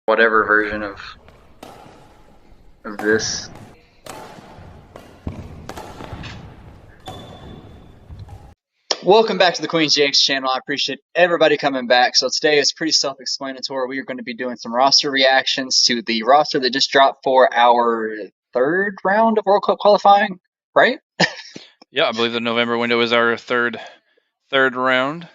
whatever version of this. Welcome back to the Queen's Jakes channel. I appreciate everybody coming back. So today is pretty self-explanatory. We are going to be doing some roster reactions to the roster that just dropped for our third round of World Cup qualifying, right? Yeah, I believe the November window is our third round.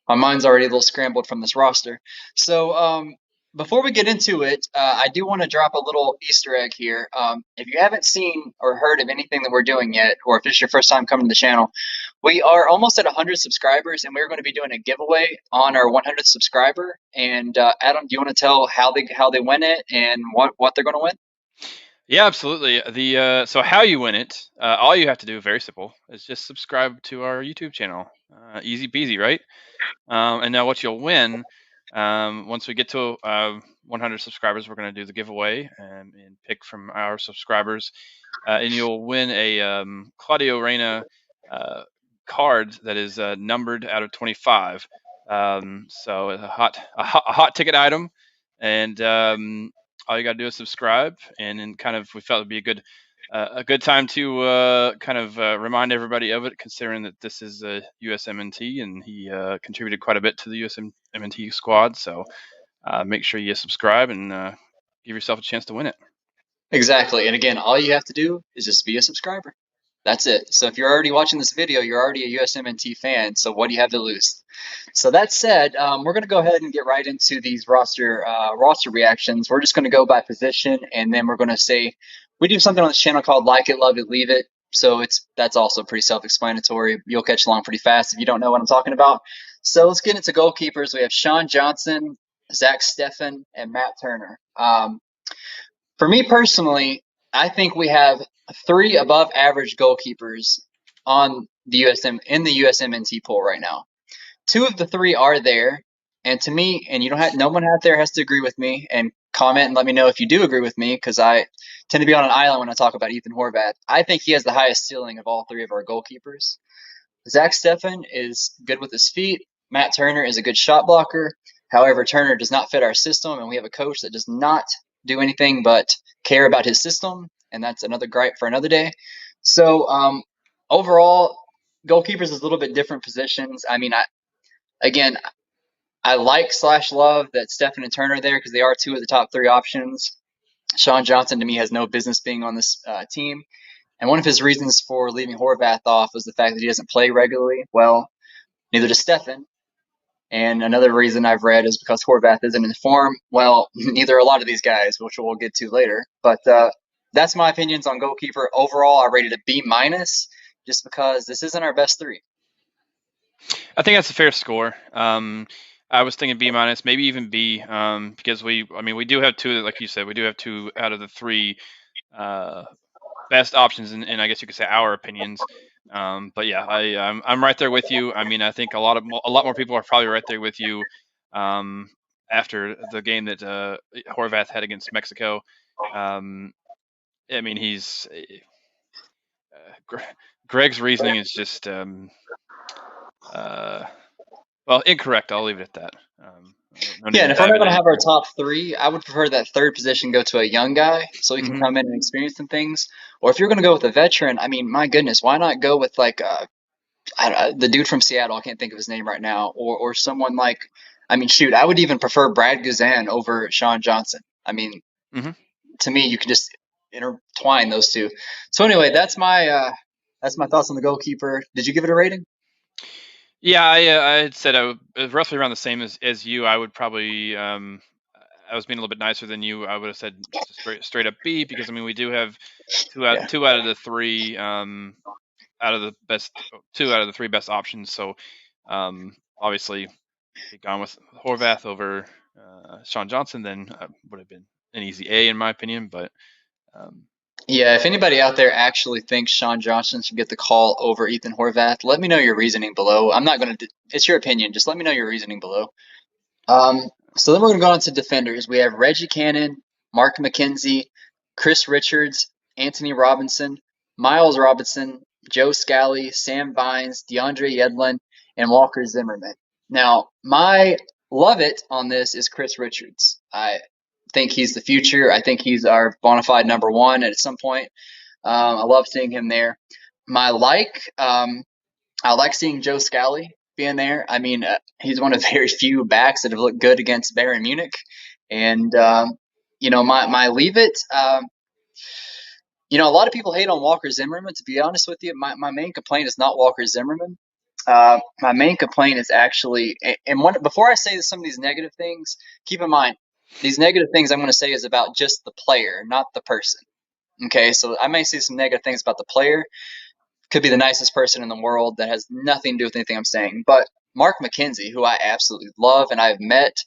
My mind's already a little scrambled from this roster. So before we get into it, I do want to drop a little Easter egg here. If you haven't seen or heard of anything that we're doing yet, or if it's your first time coming to the channel, we are almost at 100 subscribers, and we're going to be doing a giveaway on our 100th subscriber. And Adam, do you want to tell how they win it and what they're going to win? Yeah, absolutely. So how you win it? All you have to do, very simple, is just subscribe to our YouTube channel. Easy peasy, right? And now what you'll win, once we get to 100 subscribers, we're going to do the giveaway and pick from our subscribers, and you'll win a Claudio Reyna card that is numbered out of 25. So a hot ticket item, and all you got to do is subscribe. And then kind of we felt it'd be a good time to kind of remind everybody of it, considering that this is a USMNT and he contributed quite a bit to the USMNT squad. So make sure you subscribe and give yourself a chance to win it. Exactly. And again, all you have to do is just be a subscriber. That's it. So if you're already watching this video, you're already a USMNT fan. So what do you have to lose? So that said, we're going to go ahead and get right into these roster reactions. We're just going to go by position, and then we're going to say we do something on this channel called Like It, Love It, Leave It. So that's also pretty self-explanatory. You'll catch along pretty fast if you don't know what I'm talking about. So let's get into goalkeepers. We have Sean Johnson, Zach Steffen, and Matt Turner. For me personally, I think we have three above average goalkeepers on the USMNT pool right now. Two of the three are there, and to me, and no one out there has to agree with me, and comment and let me know if you do agree with me, because I tend to be on an island when I talk about Ethan Horvath. I think he has the highest ceiling of all three of our goalkeepers. Zach Steffen is good with his feet. Matt Turner is a good shot blocker. However, Turner does not fit our system, and we have a coach that does not do anything but care about his system, and that's another gripe for another day. So overall, goalkeepers is a little bit different positions. I mean, I like / love that Steffen and Turner are there because they are two of the top three options. Sean Johnson, to me, has no business being on this team. And one of his reasons for leaving Horvath off was the fact that he doesn't play regularly. Well, neither does Steffen. And another reason I've read is because Horvath isn't in form. Well, neither are a lot of these guys, which we'll get to later. But that's my opinions on goalkeeper. Overall, I rated a B- just because this isn't our best three. I think that's a fair score. I was thinking B minus, maybe even B, because we do have two, like you said, we do have two out of the three best options, and I guess you could say our opinions. But yeah, I'm right there with you. I mean, I think a lot more people are probably right there with you after the game that Horvath had against Mexico. I mean, Greg's reasoning is just well, incorrect. I'll leave it at that. Yeah, and if we're not going to have our top three, I would prefer that third position go to a young guy so he can come in and experience some things. Or if you're going to go with a veteran, I mean, my goodness, why not go with like the dude from Seattle? I can't think of his name right now. Or someone like, I mean, shoot, I would even prefer Brad Guzan over Sean Johnson. I mean, to me, you can just intertwine those two. So anyway, that's my thoughts on the goalkeeper. Did you give it a rating? Yeah, I had said I was roughly around the same as you. I would probably I was being a little bit nicer than you. I would have said straight up B, because I mean we do have two out of the three out of the best, two out of the three best options. So obviously, if you'd gone with Horvath over Sean Johnson, then would have been an easy A in my opinion. But yeah, if anybody out there actually thinks Sean Johnson should get the call over Ethan Horvath, let me know your reasoning below. I'm not going to, it's your opinion. Just let me know your reasoning below. So then we're going to go on to defenders. We have Reggie Cannon, Mark McKenzie, Chris Richards, Anthony Robinson, Miles Robinson, Joe Scally, Sam Vines, DeAndre Yedlin, and Walker Zimmerman. Now, my love it on this is Chris Richards. think he's the future. I think he's our bona fide number one at some point. I love seeing him there. I like seeing Joe Scally being there. I mean, he's one of very few backs that have looked good against Bayern Munich. And, my leave it. A lot of people hate on Walker Zimmerman. To be honest with you, my main complaint is not Walker Zimmerman. My main complaint is actually, before I say some of these negative things, keep in mind, these negative things I'm going to say is about just the player, not the person. Okay, so I may say some negative things about the player. Could be the nicest person in the world that has nothing to do with anything I'm saying. But Mark McKenzie, who I absolutely love and I've met,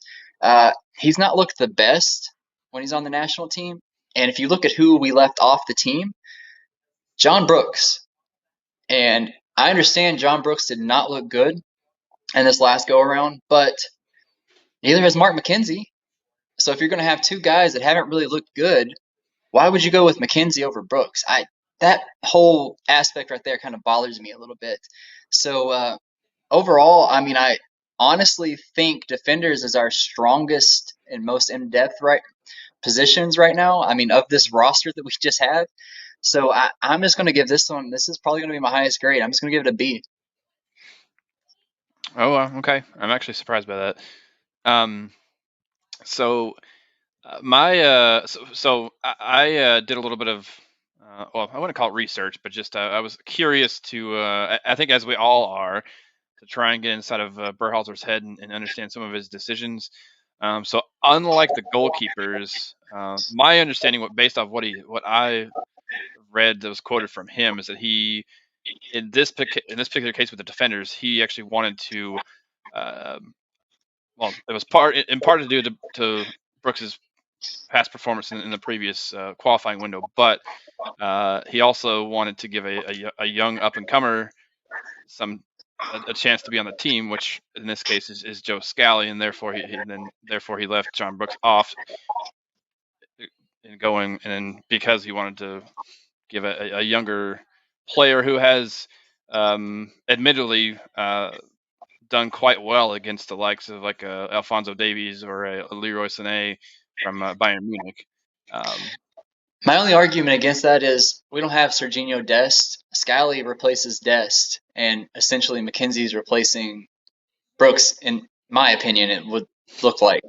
he's not looked the best when he's on the national team. And if you look at who we left off the team, John Brooks. And I understand John Brooks did not look good in this last go around, but neither has Mark McKenzie. So if you're going to have two guys that haven't really looked good, why would you go with McKenzie over Brooks? That whole aspect right there kind of bothers me a little bit. So overall, I mean, I honestly think defenders is our strongest and most in-depth positions right now. I mean, of this roster that we just have. So I'm just going to give this one. This is probably going to be my highest grade. I'm just going to give it a B. Oh, okay. I'm actually surprised by that. So I did a little bit of well, I wouldn't call it research, but just I was curious to I think as we all are, to try and get inside of Berhalter's head and understand some of his decisions. So unlike the goalkeepers, my understanding, based off what I read that was quoted from him, is that he in this particular case with the defenders, he actually wanted to. Well, it was in part to do to Brooks's past performance in the previous qualifying window, but he also wanted to give a young up and comer a chance to be on the team, which in this case is Joe Scally, and therefore he left John Brooks off and then because he wanted to give a younger player who has admittedly done quite well against the likes of like Alphonso Davies or Leroy Sané from Bayern Munich. My only argument against that is we don't have Serginho Dest. Scally replaces Dest, and essentially McKenzie's replacing Brooks. In my opinion, it would look like.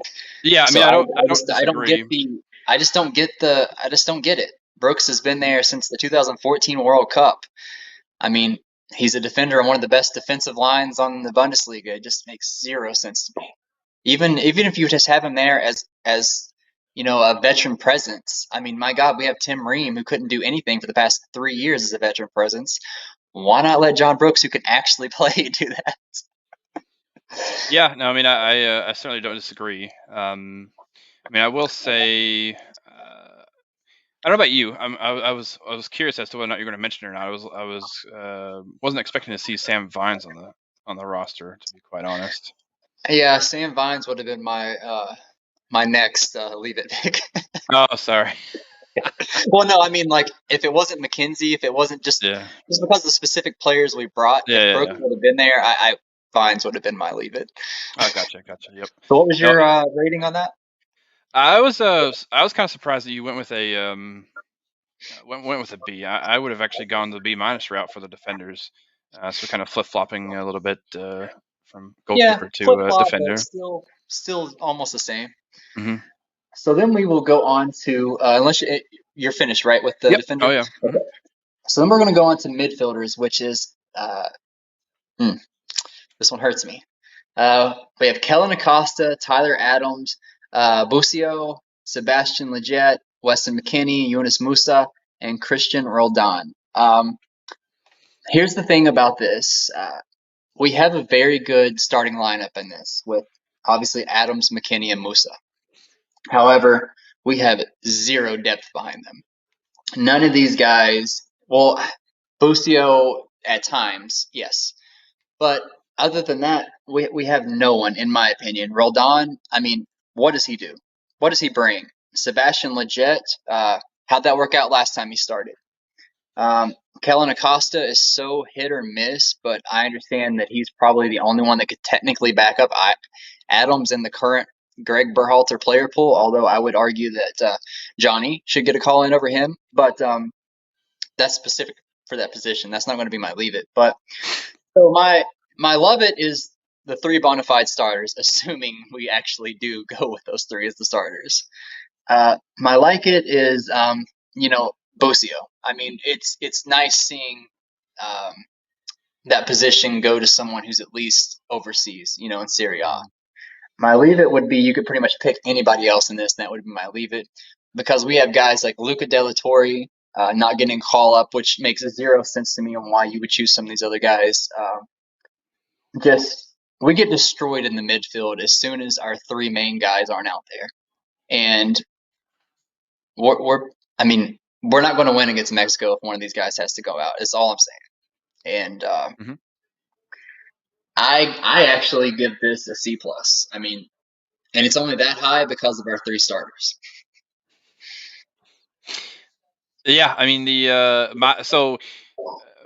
Yeah, I So mean, I don't I don't get disagree. I just don't get it. Brooks has been there since the 2014 World Cup. I mean, he's a defender on one of the best defensive lines on the Bundesliga. It just makes zero sense to me. Even if you just have him there as a veteran presence. I mean, my God, we have Tim Ream who couldn't do anything for the past 3 years as a veteran presence. Why not let John Brooks, who can actually play, do that? Yeah, no, I mean, I certainly don't disagree. I mean, I will say, I don't know about you. I was curious as to whether or not you're going to mention it or not. Wasn't expecting to see Sam Vines on the roster, to be quite honest. Yeah, Sam Vines would have been my next leave it pick. Oh, sorry. Well, no, I mean, like, if it wasn't McKenzie, if it wasn't Yeah, just because of the specific players we brought, if Brooks yeah. would have been there, Vines would have been my leave it. Oh, gotcha. Yep. So what was No, your rating on that? I was kind of surprised that you went with went with a B. I would have actually gone the B minus route for the defenders. So kind of flip flopping a little bit from Yeah, goalkeeper flip to flop, but defender. still almost the same. Hmm. So then we will go on to unless you're finished, right, with the Yep. Oh defenders. yeah. Okay. So then we're going to go on to midfielders, which is this one hurts me. We have Kellen Acosta, Tyler Adams, Busio, Sebastian Lletget, Weston McKennie, Yunus Musa, and Christian Roldan. Here's the thing about this. We have a very good starting lineup in this with obviously Adams, McKennie, and Musa. However, we have zero depth behind them. None of these guys, well, Busio at times, yes. But other than that, we have no one, in my opinion. Roldan, I mean, what does he do? What does he bring? Sebastian Lletget, how'd that work out last time he started? Kellen Acosta is so hit or miss, but I understand that he's probably the only one that could technically back up Adams in the current Greg Berhalter player pool, although I would argue that Johnny should get a call in over him. But that's specific for that position. That's not going to be my leave it. But so my love it is the three bona fide starters, assuming we actually do go with those three as the starters. My like it is Bocio. I mean, it's nice seeing um, that position go to someone who's at least overseas, in Serie A. Mhm. My leave it would be you could pretty much pick anybody else in this, and that would be my leave it because we have guys like Luca Della Torre not getting call up, which makes zero sense to me on why you would choose some of these other guys. Just we get destroyed in the midfield as soon as our three main guys aren't out there, and we're I mean we're not going to win against Mexico if one of these guys has to go out. That's all I'm saying. And Mhm. I actually give this a C plus. I mean, and it's only that high because of our three starters. Yeah, I mean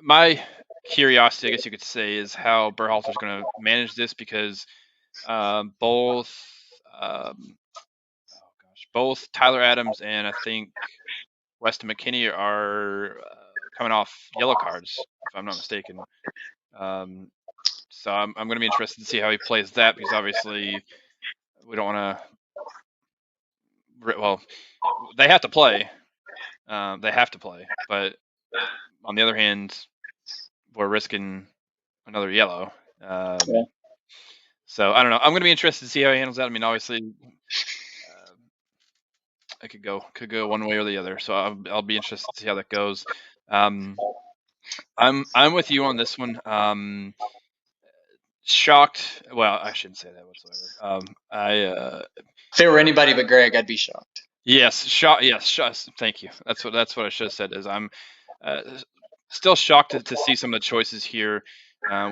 my curiosity, I guess you could say, is how Berhalter's going to manage this because both um, oh gosh, both Tyler Adams and I think Weston McKennie are coming off yellow cards, if I'm not mistaken. Um, so I'm going to be interested to see how he plays that because obviously we don't want to. Well, they have to play. They have to play, but on the other hand, we're risking another yellow. Yeah. So I don't know. I'm going to be interested to see how he handles that. I mean, obviously, it could go one way or the other. So I'll be interested to see how that goes. Um, I'm with you on this one. Shocked. Well, I shouldn't say that whatsoever. If it were anybody but Greg, I'd be shocked. Yes, shocked. Yes, shocked. Thank you. That's what I should have said. Is I'm uh, still shocked to see some of the choices here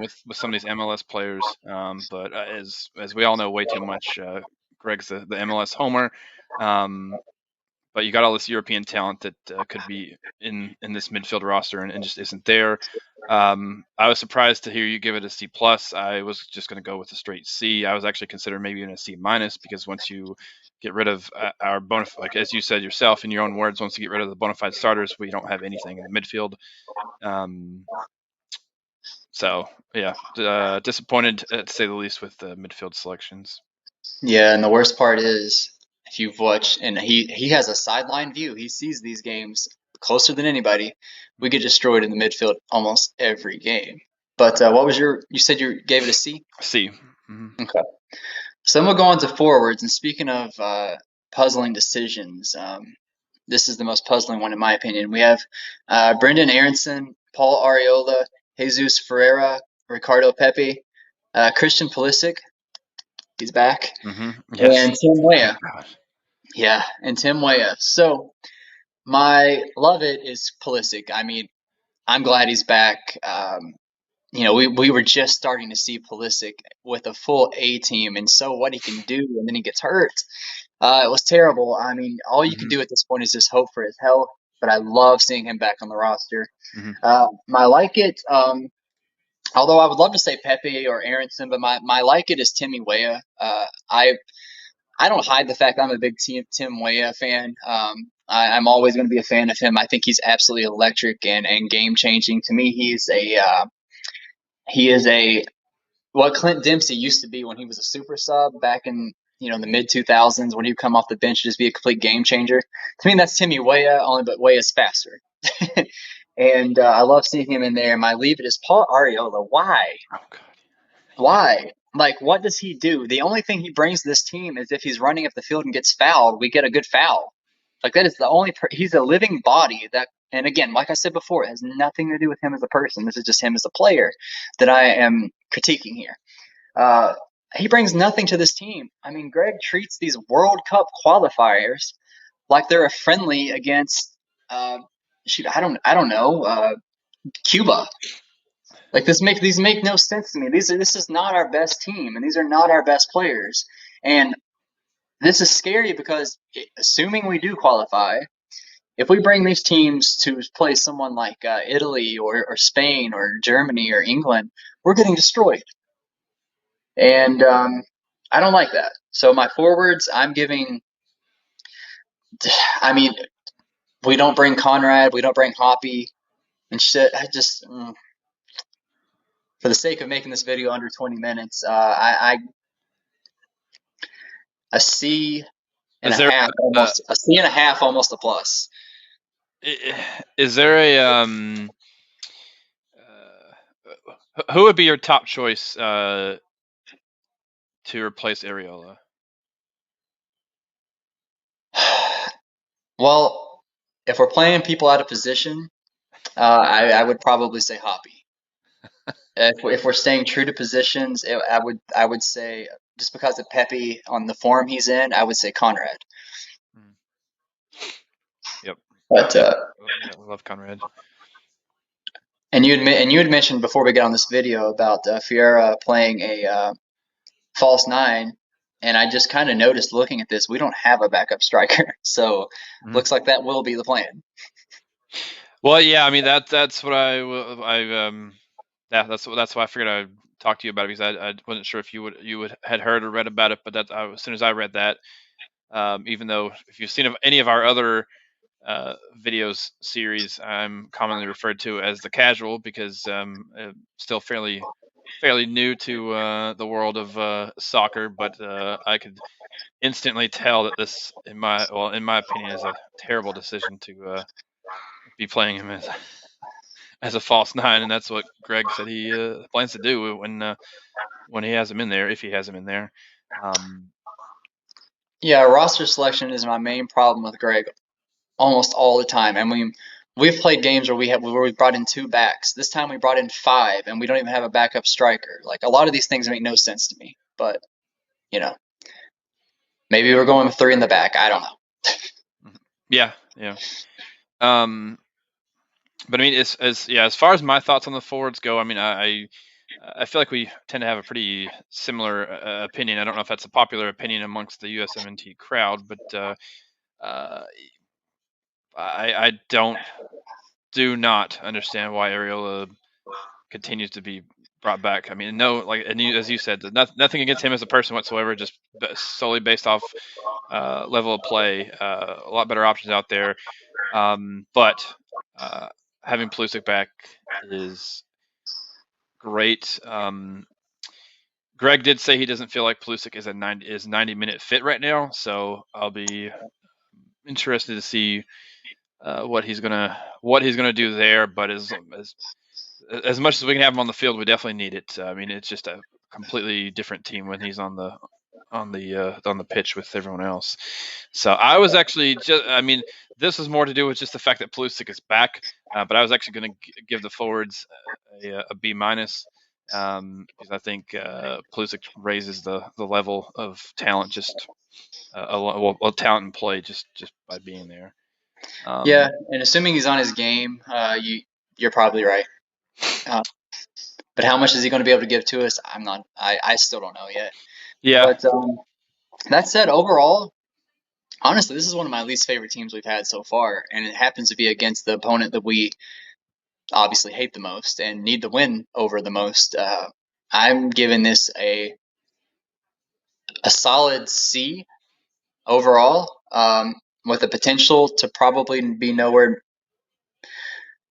with some of these MLS players. But as we all know, way too much. Greg's the MLS homer. Um, but you got all this European talent that could be in this midfield roster and just isn't there. I was surprised to hear you give it a C plus. I was just going to go with a straight C. I was actually considering maybe even a C minus because once you get rid of our like as you said yourself in your own words, once you get rid of the bona fide starters, we don't have anything in the midfield. Um, so yeah, disappointed to say the least with the midfield selections. Yeah, and the worst part is if you've watched, and he has a sideline view. He sees these games closer than anybody. We get destroyed in the midfield almost every game. But what was you said you gave it a C? C. Mm-hmm. Okay. So then we'll go on to forwards. And speaking of puzzling decisions, this is the most puzzling one in my opinion. We have Brendan Aronson, Paul Ariola, Jesus Ferreira, Ricardo Pepe, Christian Pulisic, he's back, Mm-hmm. Yes. and Tim Thank Weah. God. Yeah, and Tim Weah. So my love it is Pulisic. I mean, I'm glad he's back. We were just starting to see Pulisic with a full A team, and so what he can do, and then he gets hurt. It was terrible. I mean, all you can Mm-hmm. do at this point is just hope for his health. But I love seeing him back on the roster. Mm-hmm. My like it, although I would love to say Pepe or Aronson, but my like it is Timmy Weah. I don't hide the fact I'm a big Tim Weah fan. I'm always going to be a fan of him. I think he's absolutely electric and game changing. To me, he is a what Clint Dempsey used to be when he was a super sub back in the mid 2000s when he'd come off the bench and just be a complete game changer. To me, that's Timmy Weah, only but Weah's faster. And I love seeing him in there. My leave it is Paul Ariola. Why? Oh God. Why? Like, what does he do? The only thing he brings to this team is if he's running up the field and gets fouled, we get a good foul. Like that is the only. He's a living body that. And again, like I said before, it has nothing to do with him as a person. This is just him as a player that I am critiquing here. Uh, he brings nothing to this team. I mean, Greg treats these World Cup qualifiers like they're a friendly against. Shoot, I don't know. Cuba. Like these make no sense to me. This is not our best team, and these are not our best players. And this is scary because assuming we do qualify, if we bring these teams to play someone like Italy or Spain or Germany or England, we're getting destroyed. And I don't like that. So my forwards, I'm giving. I mean, we don't bring Conrad, we don't bring Hoppy and shit. I just, for the sake of making this video under 20 minutes, a C and Is a there half, almost a C and a half, almost a plus. is there a who would be your top choice to replace Areola? Well, if we're playing people out of position, I would probably say Hoppy. If we're staying true to positions, I would say just because of Pepe on the form he's in, I would say Conrad. Yep. But Yeah, we love Conrad. and you had mentioned before we got on this video about Fiera playing a false nine, and I just kind of noticed looking at this, we don't have a backup striker, so looks like that will be the plan. Well, yeah, I mean that's what that's why I figured I'd talk to you about it, because I wasn't sure if you would had heard or read about it, but as soon as I read that, even though if you've seen any of our other videos series, I'm commonly referred to as the casual, because still fairly new to the world of soccer, but I could instantly tell that this, in my opinion, is a terrible decision to be playing him as a false nine, and that's what Greg said he plans to do when he has him in there, if he has him in there. Yeah, roster selection is my main problem with Greg almost all the time. I mean, we've played games where we brought in two backs. This time we brought in five, and we don't even have a backup striker. Like, a lot of these things make no sense to me. But you know, maybe we're going with three in the back. I don't know. Yeah. But I mean, as far as my thoughts on the forwards go, I mean, I feel like we tend to have a pretty similar opinion. I don't know if that's a popular opinion amongst the USMNT crowd, but I do not understand why Areola continues to be brought back. I mean, no, like, and as you said, nothing against him as a person whatsoever, just solely based off level of play. A lot better options out there, but having Pulisic back is great. Greg did say he doesn't feel like Pulisic is 90-minute fit right now, so I'll be interested to see what he's gonna do there. But as much as we can have him on the field, we definitely need it. I mean, it's just a completely different team when he's on the pitch with everyone else. So I was actually I mean, this was more to do with just the fact that Pulisic is back, but I was actually going to give the forwards a B minus, because I think Pulisic raises the level of talent, just talent and play just by being there. Yeah, and assuming he's on his game, you're probably right. But how much is he going to be able to give to us? I'm not. I still don't know yet. Yeah. But that said, overall, honestly, this is one of my least favorite teams we've had so far, and it happens to be against the opponent that we obviously hate the most and need to win over the most. I'm giving this a solid C overall, with the potential to probably be no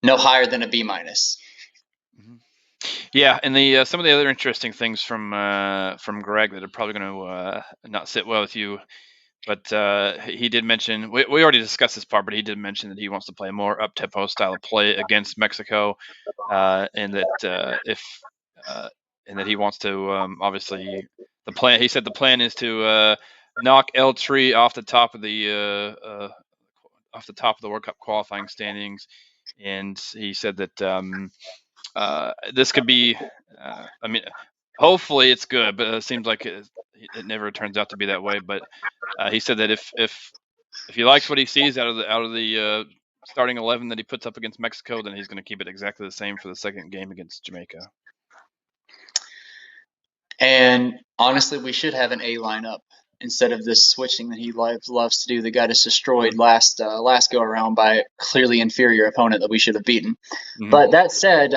higher than a B minus. Yeah, and the some of the other interesting things from Greg that are probably going to not sit well with you, but he did mention, we already discussed this part, but he did mention that he wants to play a more up tempo style of play against Mexico, and that and that he wants to obviously the plan. He said the plan is to knock El Tri off the top of the World Cup qualifying standings, and he said that this could be. I mean, hopefully it's good, but it seems like it never turns out to be that way. But he said that if he likes what he sees out of the starting 11 that he puts up against Mexico, then he's going to keep it exactly the same for the second game against Jamaica. And honestly, we should have an A lineup instead of this switching that he loves to do that got us destroyed last go around by a clearly inferior opponent that we should have beaten. Mm-hmm. But that said,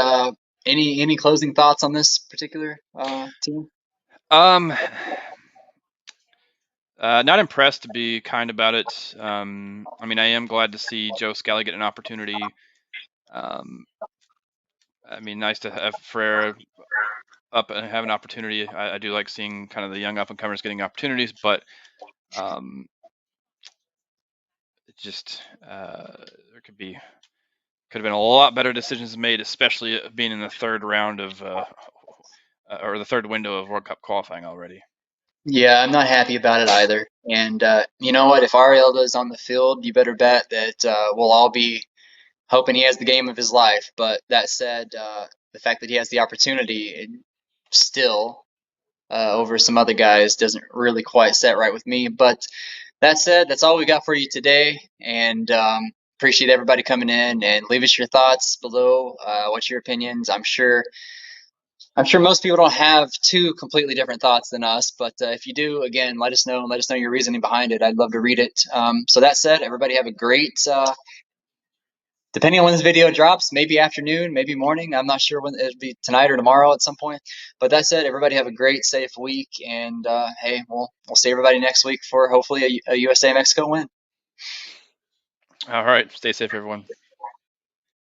any closing thoughts on this particular team? Not impressed, to be kind about it. I mean, I am glad to see Joe Scally get an opportunity. Um, I mean, nice to have Frere up and have an opportunity. I do like seeing kind of the young up and comers getting opportunities, but um, it just there could have been a lot better decisions made, especially being in the third round of or the third window of World Cup qualifying already. Yeah, I'm not happy about it either. And you know what? If Arielda is on the field, you better bet that we'll all be hoping he has the game of his life. But that said, the fact that he has the opportunity still over some other guys doesn't really quite set right with me. But that said, that's all we got for you today. And appreciate everybody coming in and leave us your thoughts below. What's your opinions? I'm sure most people don't have two completely different thoughts than us, but if you do, again, let us know and let us know your reasoning behind it. I'd love to read it. So that said, everybody have a great, depending on when this video drops, maybe afternoon, maybe morning. I'm not sure when it'll be, tonight or tomorrow at some point. But that said, everybody have a great, safe week, and hey, we'll see everybody next week for hopefully a USA Mexico win. All right, stay safe, everyone.